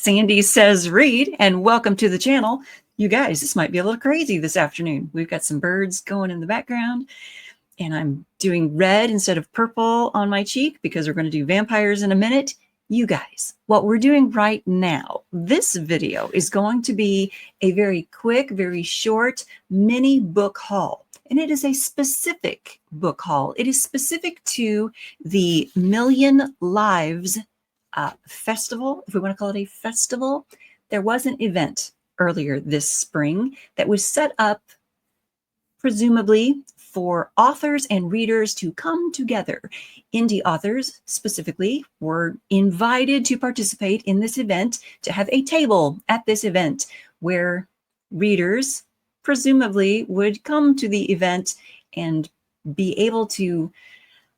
Sandy Says Read, and welcome to the channel. You guys, this might be a little crazy this afternoon. We've got some birds going in the background, and I'm doing red instead of purple on my cheek because we're going to do vampires in a minute. You guys, what we're doing right now, this video is going to be a very quick, very short mini book haul. And it is a specific book haul. It is specific to the Million Lives festival, if we want to call it a festival. There was an event earlier this spring that was set up presumably for authors and readers to come together. Indie authors specifically were invited to participate in this event, to have a table at this event where readers presumably would come to the event and be able to,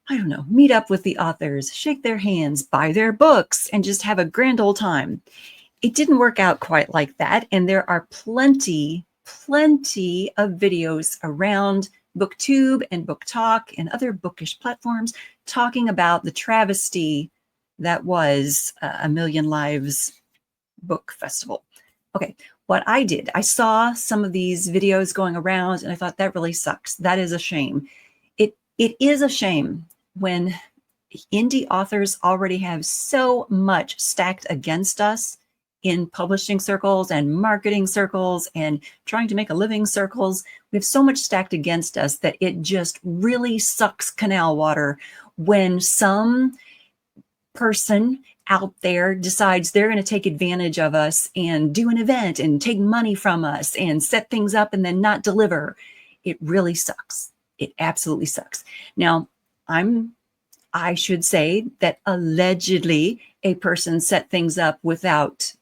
I don't know, meet up with the authors, shake their hands, buy their books, and just have a grand old time. It didn't work out quite like that, and there are plenty of videos around BookTube and BookTalk and other bookish platforms talking about the travesty that was a Million Lives book festival. Okay, what I did, I saw some of these videos going around and I thought that really sucks. That is a shame. It is a shame when indie authors already have so much stacked against us in publishing circles and marketing circles and trying to make a living circles. We have so much stacked against us that it just really sucks canal water when some person out there decides they're going to take advantage of us and do an event and take money from us and set things up and then not deliver. It really sucks. It absolutely sucks. Now, I should say that allegedly a person set things up without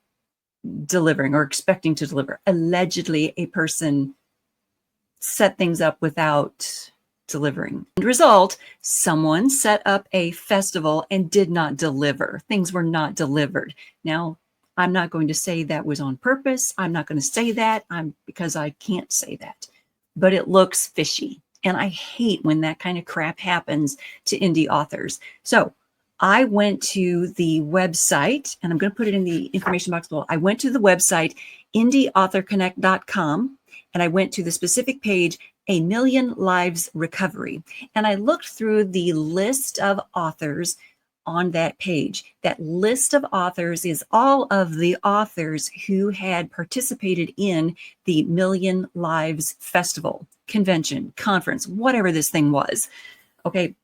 delivering or expecting to deliver. Allegedly a person set things up without delivering. End result, someone set up a festival and did not deliver. Things were not delivered. Now, I'm not going to say that was on purpose. I'm not going to say that because I can't say that, but it looks fishy. And I hate when that kind of crap happens to indie authors. So I went to the website, and I'm going to put it in the information box below. I went to the website, indieauthorconnect.com, and I went to the specific page, A Million Lives Recovery. And I looked through the list of authors on that page. That list of authors is all of the authors who had participated in the Million Lives Festival, convention, conference, whatever this thing was. Okay,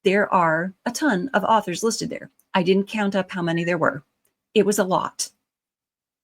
there are a ton of authors listed there. I didn't count up how many there were. It was a lot.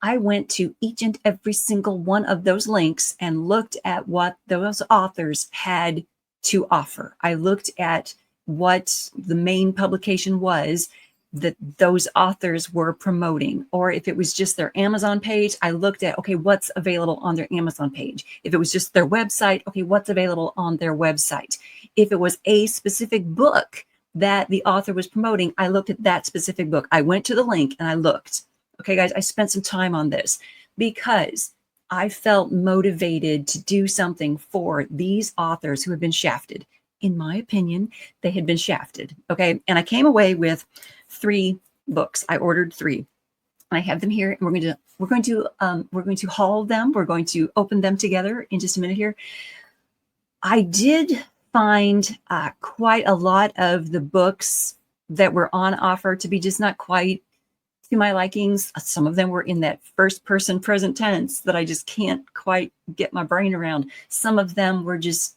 I went to each and every single one of those links and looked at what those authors had to offer. I looked at what the main publication was that those authors were promoting, or if it was just their Amazon page, I looked at, okay, what's available on their Amazon page. If it was just their website, okay, what's available on their website. If it was a specific book that the author was promoting, I looked at that specific book. I went to the link and I looked. Okay, guys, I spent some time on this because I felt motivated to do something for these authors who have been shafted. In my opinion, they had been shafted. Okay, and I came away with 3 books. I ordered 3. I have them here, and we're going to haul them. We're going to open them together in just a minute here. I did find quite a lot of the books that were on offer to be just not quite to my likings. Some of them were in that first person present tense that I just can't quite get my brain around. Some of them were just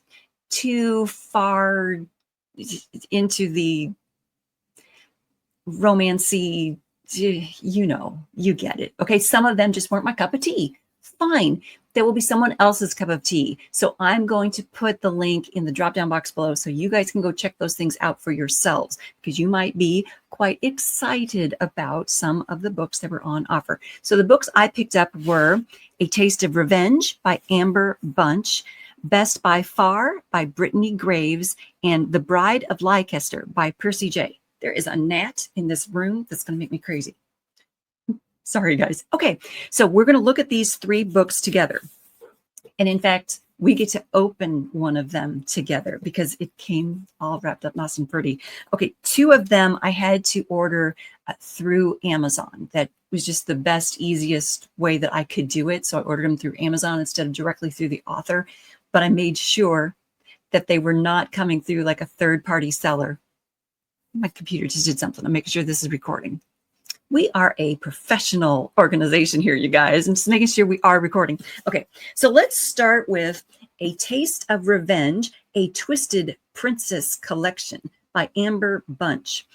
too far into the romancy, you know, you get it. Okay, some of them just weren't my cup of tea. Fine, there will be someone else's cup of tea. So I'm going to put the link in the drop-down box below so you guys can go check those things out for yourselves, because you might be quite excited about some of the books that were on offer. So the books I picked up were A Taste of Revenge by Amber Bunch, Best by Far by Brittany Graves, and The Bride of Leicester by Percy J. There is a gnat in this room that's going to make me crazy. Sorry, guys. Okay, so we're going to look at these 3 books together. And in fact, we get to open one of them together because it came all wrapped up nice and pretty. Okay, 2 of them I had to order through Amazon. That was just the best, easiest way that I could do it. So I ordered them through Amazon instead of directly through the author. But I made sure that they were not coming through like a third-party seller. My computer just did something. I'm making sure this is recording. We are a professional organization here, you guys. I'm just making sure we are recording. Okay, so let's start with A Taste of Revenge, a Twisted Princess Collection by Amber Bunch.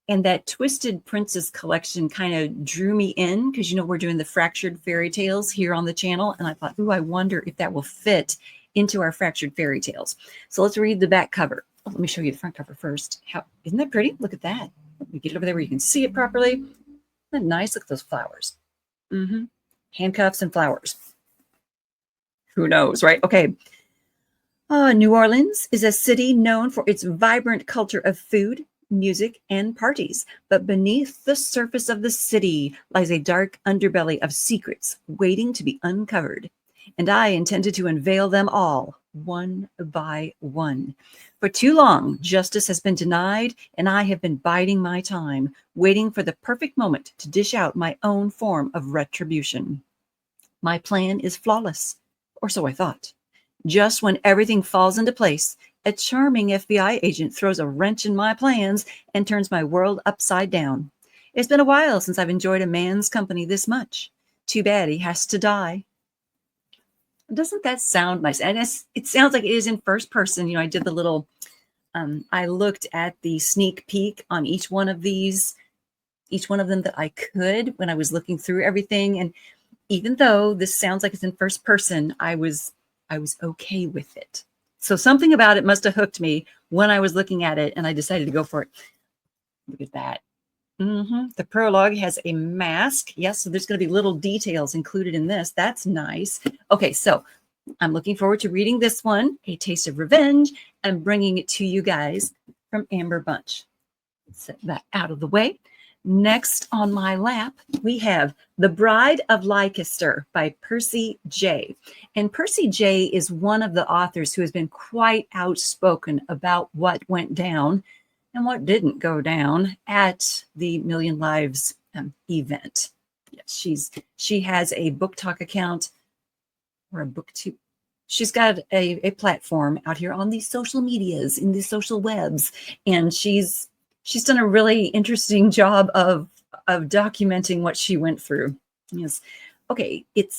And that Twisted Princess collection kind of drew me in because, you know, we're doing the Fractured Fairy Tales here on the channel. And I thought, ooh, I wonder if that will fit into our Fractured Fairy Tales. So let's read the back cover. Oh, let me show you the front cover first. Isn't that pretty? Look at that. Let me get it over there where you can see it properly. Isn't that nice? Look at those flowers. Handcuffs and flowers. Who knows, right? Okay. New Orleans is a city known for its vibrant culture of food, music, and parties. But beneath the surface of the city lies a dark underbelly of secrets waiting to be uncovered. And I intended to unveil them all, one by one. For too long, justice has been denied, and I have been biding my time, waiting for the perfect moment to dish out my own form of retribution. My plan is flawless, or so I thought. Just when everything falls into place, a charming FBI agent throws a wrench in my plans and turns my world upside down. It's been a while since I've enjoyed a man's company this much. Too bad he has to die. Doesn't that sound nice? And it sounds like it is in first person. You know, I did the little, I looked at the sneak peek on each one of these, each one of them that I could when I was looking through everything. And even though this sounds like it's in first person, I was okay with it. So something about it must have hooked me when I was looking at it, and I decided to go for it. Look at that. The prologue has a mask. Yes, so there's going to be little details included in this. That's nice. Okay, so I'm looking forward to reading this one, A Taste of Revenge, and bringing it to you guys from Amber Bunch. Set that out of the way. Next on my lap, we have The Bride of Leicester by Percy J. And Percy J is one of the authors who has been quite outspoken about what went down and what didn't go down at the Million Lives event. Yes, she has a book talk account or a booktube. She's got a platform out here on these social medias, in these social webs, and she's done a really interesting job of documenting what she went through. Yes. Okay, did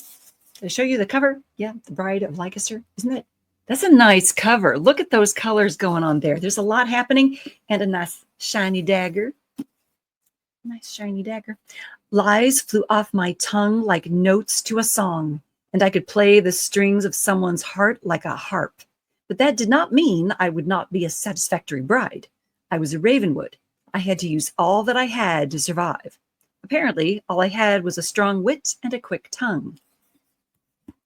I show you the cover? Yeah, The Bride of Leicester. Isn't it? That's a nice cover. Look at those colors going on there. There's a lot happening, and a nice shiny dagger. Nice shiny dagger. Lies flew off my tongue like notes to a song, and I could play the strings of someone's heart like a harp. But that did not mean I would not be a satisfactory bride. I was a Ravenwood. I had to use all that I had to survive. Apparently, all I had was a strong wit and a quick tongue.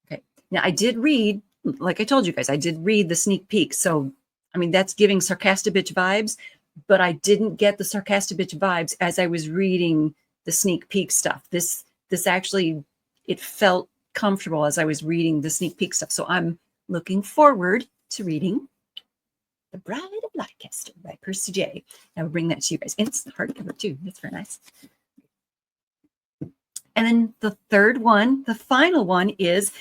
Okay. Now, I did read, like I told you guys, I did read the sneak peek. So, I mean, that's giving Sarcastic Bitch vibes, but I didn't get the Sarcastic Bitch vibes as I was reading the sneak peek stuff. This actually, it felt comfortable as I was reading the sneak peek stuff. So I'm looking forward to reading The Bride of Leicester by Percy J. I will bring that to you guys. And it's the hardcover too. That's very nice. And then the third one, the final one, is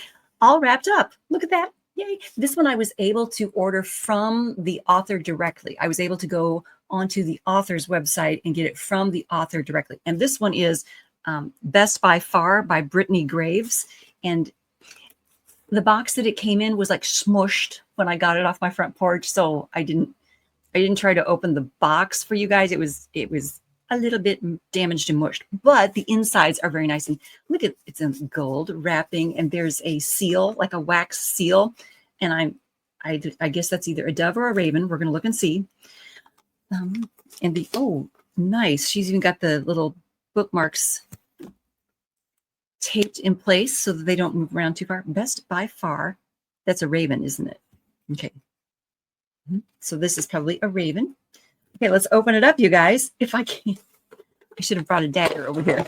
all wrapped up. Look at that. Yay. This one I was able to order from the author directly. I was able to go onto the author's website and get it from the author directly. And this one is Best by Far by Brittany Graves. And the box that it came in was like smushed when I got it off my front porch. So I didn't try to open the box for you guys. It was a little bit damaged and mushed, but the insides are very nice. And look at, it's in gold wrapping, and there's a seal, like a wax seal. And I guess that's either a dove or a raven. We're going to look and see. Oh, nice. She's even got the little bookmarks taped in place so that they don't move around too far. Best by Far. That's a raven, isn't it? Okay. So this is probably a raven. Okay, let's open it up, you guys. If I can. I should have brought a dagger over here.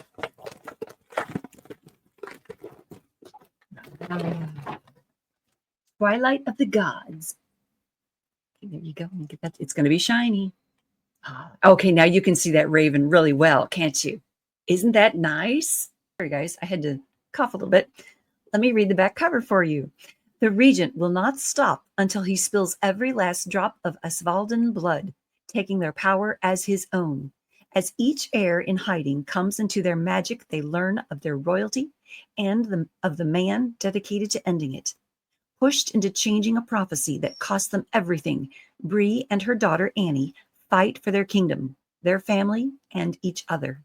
Twilight of the Gods. Okay, there you go. Get that. It's going to be shiny. Okay, now you can see that raven really well, can't you? Isn't that nice? Sorry, guys, I had to cough a little bit. Let me read the back cover for you. The regent will not stop until he spills every last drop of Asvaldan blood, taking their power as his own. As each heir in hiding comes into their magic, they learn of their royalty and of the man dedicated to ending it. Pushed into changing a prophecy that cost them everything, Bree and her daughter Annie fight for their kingdom, their family, and each other.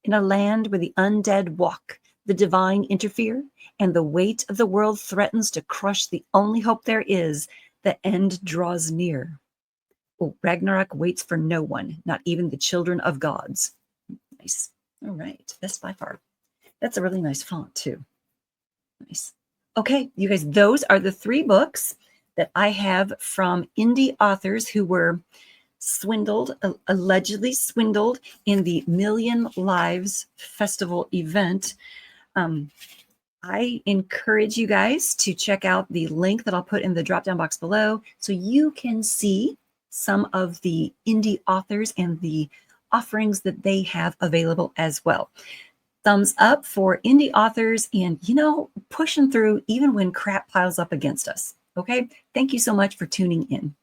In a land where the undead walk, the divine interfere, and the weight of the world threatens to crush the only hope there is, the end draws near. Oh, Ragnarok waits for no one, not even the children of gods. Nice. All right. Best by far. That's a really nice font, too. Nice. Okay, you guys, those are the 3 books that I have from indie authors who were swindled, allegedly swindled in the Million Lives Festival event. I encourage you guys to check out the link that I'll put in the drop-down box below so you can see some of the indie authors and the offerings that they have available as well. Thumbs up for indie authors and, pushing through even when crap piles up against us. Okay? Thank you so much for tuning in.